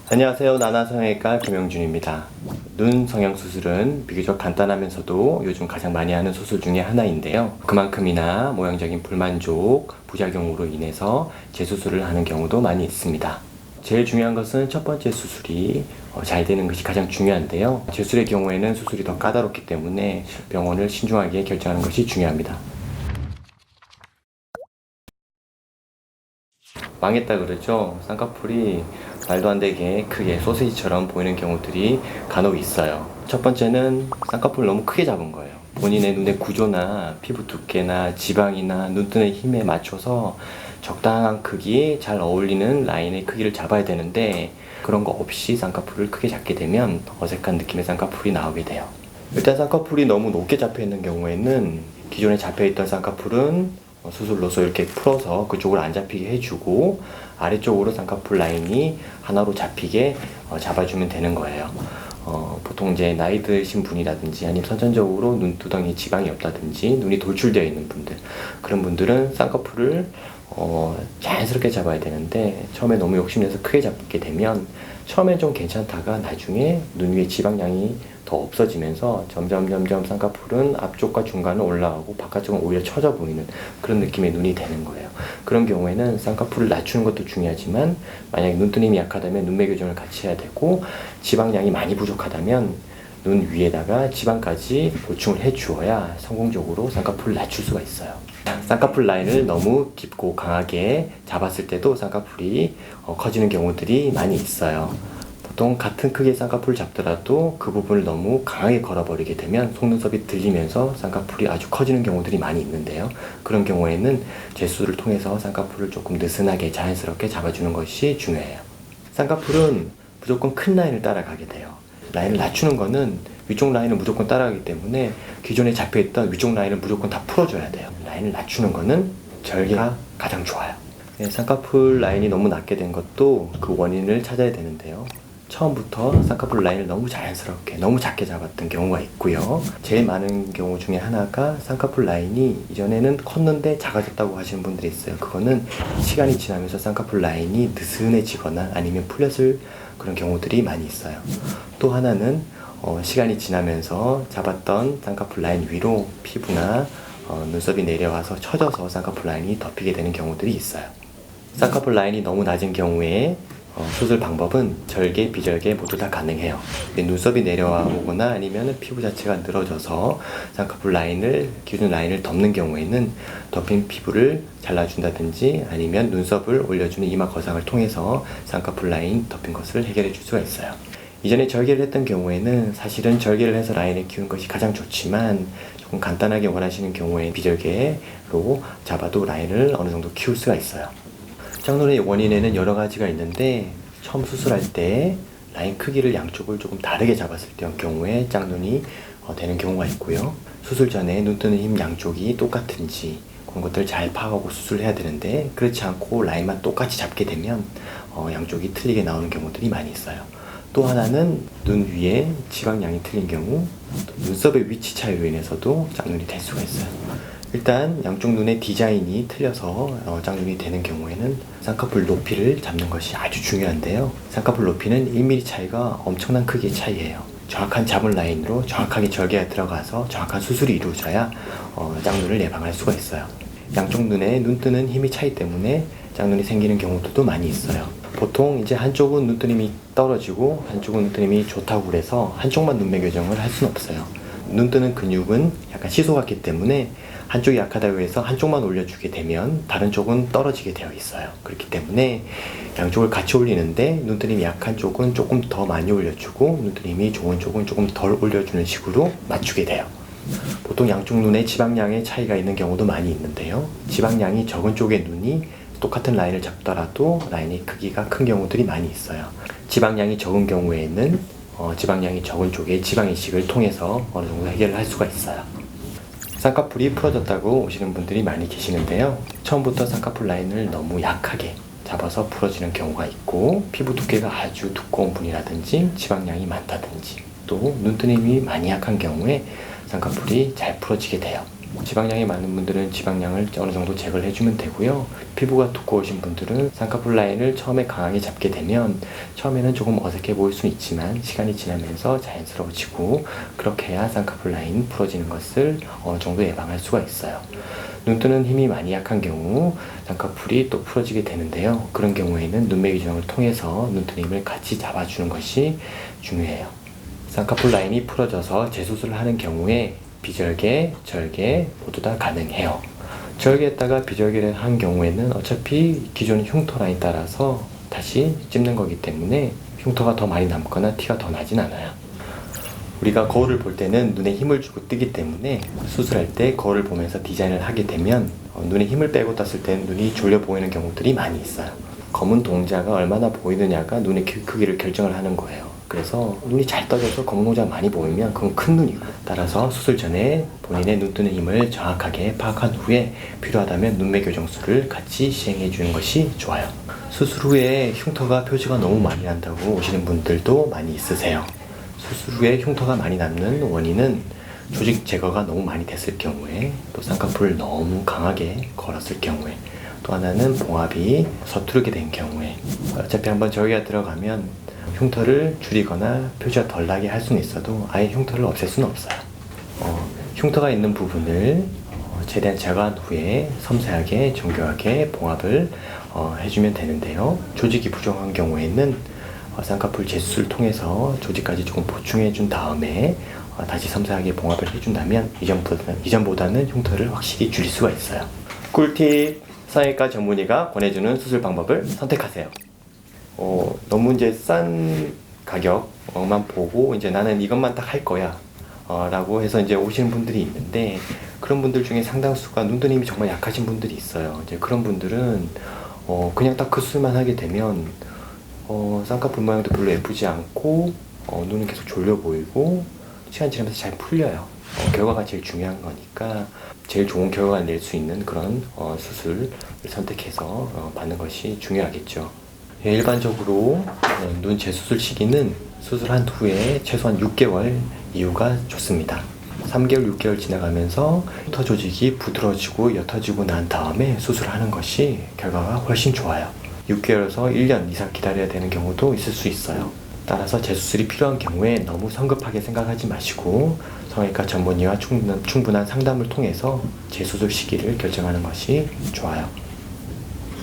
안녕하세요. 나나성형외과 김영준입니다. 눈 성형 수술은 비교적 간단하면서도 요즘 가장 많이 하는 수술 중에 하나인데요. 그만큼이나 모양적인 불만족, 부작용으로 인해서 재수술을 하는 경우도 많이 있습니다. 제일 중요한 것은 첫 번째 수술이 잘 되는 것이 가장 중요한데요. 재수술의 경우에는 수술이 더 까다롭기 때문에 병원을 신중하게 결정하는 것이 중요합니다. 망했다 그러죠. 쌍꺼풀이 말도 안 되게 크게 소시지처럼 보이는 경우들이 간혹 있어요. 첫 번째는 쌍꺼풀을 너무 크게 잡은 거예요. 본인의 눈의 구조나 피부 두께나 지방이나 눈뜨는 힘에 맞춰서 적당한 크기, 잘 어울리는 라인의 크기를 잡아야 되는데 그런 거 없이 쌍꺼풀을 크게 잡게 되면 어색한 느낌의 쌍꺼풀이 나오게 돼요. 일단 쌍꺼풀이 너무 높게 잡혀 있는 경우에는 기존에 잡혀 있던 쌍꺼풀은 수술로서 이렇게 풀어서 그쪽으로 안 잡히게 해주고 아래쪽으로 쌍꺼풀 라인이 하나로 잡히게 잡아주면 되는 거예요. 보통 이제 나이 드신 분이라든지 아니면 선천적으로 눈두덩이에 지방이 없다든지 눈이 돌출되어 있는 분들, 그런 분들은 쌍꺼풀을 자연스럽게 잡아야 되는데 처음에 너무 욕심내서 크게 잡게 되면 처음엔 좀 괜찮다가 나중에 눈 위에 지방량이 더 없어지면서 점점 쌍꺼풀은 앞쪽과 중간은 올라가고 바깥쪽은 오히려 처져 보이는 그런 느낌의 눈이 되는 거예요. 그런 경우에는 쌍꺼풀을 낮추는 것도 중요하지만 만약에 눈뜨림이 약하다면 눈매 교정을 같이 해야 되고 지방량이 많이 부족하다면 눈 위에다가 지방까지 보충을 해 주어야 성공적으로 쌍꺼풀을 낮출 수가 있어요. 쌍꺼풀 라인을 너무 깊고 강하게 잡았을 때도 쌍꺼풀이 커지는 경우들이 많이 있어요. 보통 같은 크기의 쌍꺼풀을 잡더라도 그 부분을 너무 강하게 걸어버리게 되면 속눈썹이 들리면서 쌍꺼풀이 아주 커지는 경우들이 많이 있는데요. 그런 경우에는 재수술을 통해서 쌍꺼풀을 조금 느슨하게 자연스럽게 잡아주는 것이 중요해요. 쌍꺼풀은 무조건 큰 라인을 따라가게 돼요. 라인을 낮추는 거는 위쪽 라인을 무조건 따라가기 때문에 기존에 잡혀있던 위쪽 라인을 무조건 다 풀어줘야 돼요. 라인을 낮추는 거는 절개가 가장 좋아요. 쌍꺼풀 라인이 너무 낮게 된 것도 그 원인을 찾아야 되는데요. 처음부터 쌍꺼풀 라인을 너무 자연스럽게 너무 작게 잡았던 경우가 있고요. 제일 많은 경우 중에 하나가 쌍꺼풀 라인이 이전에는 컸는데 작아졌다고 하시는 분들이 있어요. 그거는 시간이 지나면서 쌍꺼풀 라인이 느슨해지거나 아니면 풀렸을 그런 경우들이 많이 있어요. 또 하나는 시간이 지나면서 잡았던 쌍꺼풀 라인 위로 피부나 눈썹이 내려와서 처져서 쌍꺼풀 라인이 덮이게 되는 경우들이 있어요. 쌍꺼풀 라인이 너무 낮은 경우에 수술 방법은 절개, 비절개 모두 다 가능해요. 근데 눈썹이 내려와 오거나 아니면 피부 자체가 늘어져서 쌍꺼풀 라인을, 기존 라인을 덮는 경우에는 덮인 피부를 잘라준다든지 아니면 눈썹을 올려주는 이마 거상을 통해서 쌍꺼풀 라인 덮인 것을 해결해 줄 수가 있어요. 이전에 절개를 했던 경우에는 사실은 절개를 해서 라인을 키우는 것이 가장 좋지만 조금 간단하게 원하시는 경우에 비절개로 잡아도 라인을 어느 정도 키울 수가 있어요. 짝눈의 원인에는 여러 가지가 있는데 처음 수술할 때 라인 크기를 양쪽을 조금 다르게 잡았을 경우에 짝눈이 되는 경우가 있고요. 수술 전에 눈 뜨는 힘 양쪽이 똑같은지 그런 것들을 잘 파악하고 수술을 해야 되는데 그렇지 않고 라인만 똑같이 잡게 되면 양쪽이 틀리게 나오는 경우들이 많이 있어요. 또 하나는 눈 위에 지방량이 틀린 경우, 또 눈썹의 위치 차이로 인해서도 짝눈이 될 수가 있어요. 일단 양쪽 눈의 디자인이 틀려서 짝눈이 되는 경우에는 쌍꺼풀 높이를 잡는 것이 아주 중요한데요. 쌍꺼풀 높이는 1mm 차이가 엄청난 크기의 차이예요. 정확한 잡은 라인으로 정확하게 절개가 들어가서 정확한 수술이 이루어져야 짝눈을 예방할 수가 있어요. 양쪽 눈에 눈 뜨는 힘의 차이 때문에 짝눈이 생기는 경우들도 많이 있어요. 보통 이제 한쪽은 눈뜨림이 떨어지고 한쪽은 눈뜨림이 좋다고 그래서 한쪽만 눈매 교정을 할 수는 없어요. 눈 뜨는 근육은 약간 시소 같기 때문에 한쪽이 약하다고 해서 한쪽만 올려주게 되면 다른 쪽은 떨어지게 되어 있어요. 그렇기 때문에 양쪽을 같이 올리는데 눈뜨림이 약한 쪽은 조금 더 많이 올려주고 눈뜨림이 좋은 쪽은 조금 덜 올려주는 식으로 맞추게 돼요. 보통 양쪽 눈에 지방량의 차이가 있는 경우도 많이 있는데요. 지방량이 적은 쪽의 눈이 똑같은 라인을 잡더라도 라인의 크기가 큰 경우들이 많이 있어요. 지방량이 적은 경우에는 지방량이 적은 쪽의 지방 이식을 통해서 어느 정도 해결을 할 수가 있어요. 쌍꺼풀이 풀어졌다고 오시는 분들이 많이 계시는데요. 처음부터 쌍꺼풀 라인을 너무 약하게 잡아서 풀어지는 경우가 있고 피부 두께가 아주 두꺼운 분이라든지 지방량이 많다든지 또 눈뜨림이 많이 약한 경우에 쌍꺼풀이 잘 풀어지게 돼요. 지방량이 많은 분들은 지방량을 어느 정도 제거를 해주면 되고요. 피부가 두꺼우신 분들은 쌍꺼풀 라인을 처음에 강하게 잡게 되면 처음에는 조금 어색해 보일 수 있지만 시간이 지나면서 자연스러워지고, 그렇게 해야 쌍꺼풀 라인 풀어지는 것을 어느 정도 예방할 수가 있어요. 눈뜨는 힘이 많이 약한 경우 쌍꺼풀이 또 풀어지게 되는데요. 그런 경우에는 눈매 교정을 통해서 눈뜨는 힘을 같이 잡아주는 것이 중요해요. 쌍꺼풀 라인이 풀어져서 재수술을 하는 경우에 비절개, 절개 모두 다 가능해요. 절개했다가 비절개를 한 경우에는 어차피 기존 흉터 라인 따라서 다시 찝는 거기 때문에 흉터가 더 많이 남거나 티가 더 나진 않아요. 우리가 거울을 볼 때는 눈에 힘을 주고 뜨기 때문에 수술할 때 거울을 보면서 디자인을 하게 되면 눈에 힘을 빼고 떴을 때는 눈이 졸려 보이는 경우들이 많이 있어요. 검은 동자가 얼마나 보이느냐가 눈의 크기를 결정을 하는 거예요. 그래서 눈이 잘 떠져서 검은 동자가 많이 보이면 그건 큰 눈이고, 따라서 수술 전에 본인의 눈 뜨는 힘을 정확하게 파악한 후에 필요하다면 눈매 교정술을 같이 시행해 주는 것이 좋아요. 수술 후에 흉터가 표지가 너무 많이 난다고 오시는 분들도 많이 있으세요. 수술 후에 흉터가 많이 남는 원인은 조직 제거가 너무 많이 됐을 경우에, 또 쌍꺼풀을 너무 강하게 걸었을 경우에, 또 하나는 봉합이 서투르게 된 경우에, 어차피 한번 절개가 들어가면 흉터를 줄이거나 표지가 덜 나게 할 수는 있어도 아예 흉터를 없앨 수는 없어요. 흉터가 있는 부분을 최대한 제거한 후에 섬세하게 정교하게 봉합을 해주면 되는데요. 조직이 부족한 경우에는 쌍꺼풀 재수술을 통해서 조직까지 조금 보충해 준 다음에 다시 섬세하게 봉합을 해준다면 이전보다는 흉터를 확실히 줄일 수가 있어요. 꿀팁! 성형외과 전문의가 권해주는 수술 방법을 선택하세요. 너무 이제 싼 가격만 보고 이제 나는 이것만 딱 할 거야 라고 해서 이제 오시는 분들이 있는데, 그런 분들 중에 상당수가 눈뜨는 힘이 정말 약하신 분들이 있어요. 이제 그런 분들은 그냥 딱 그 수술만 하게 되면 쌍꺼풀 모양도 별로 예쁘지 않고 눈은 계속 졸려 보이고 시간 지나면서 잘 풀려요. 결과가 제일 중요한 거니까 제일 좋은 결과를 낼 수 있는 그런 수술을 선택해서 받는 것이 중요하겠죠. 일반적으로 눈 재수술 시기는 수술한 후에 최소한 6개월 이후가 좋습니다. 3개월, 6개월 지나가면서 흉터 조직이 부드러워지고 옅어지고 난 다음에 수술하는 것이 결과가 훨씬 좋아요. 6개월에서 1년 이상 기다려야 되는 경우도 있을 수 있어요. 따라서 재수술이 필요한 경우에 너무 성급하게 생각하지 마시고 성형외과 전문의와 충분한 상담을 통해서 재수술 시기를 결정하는 것이 좋아요.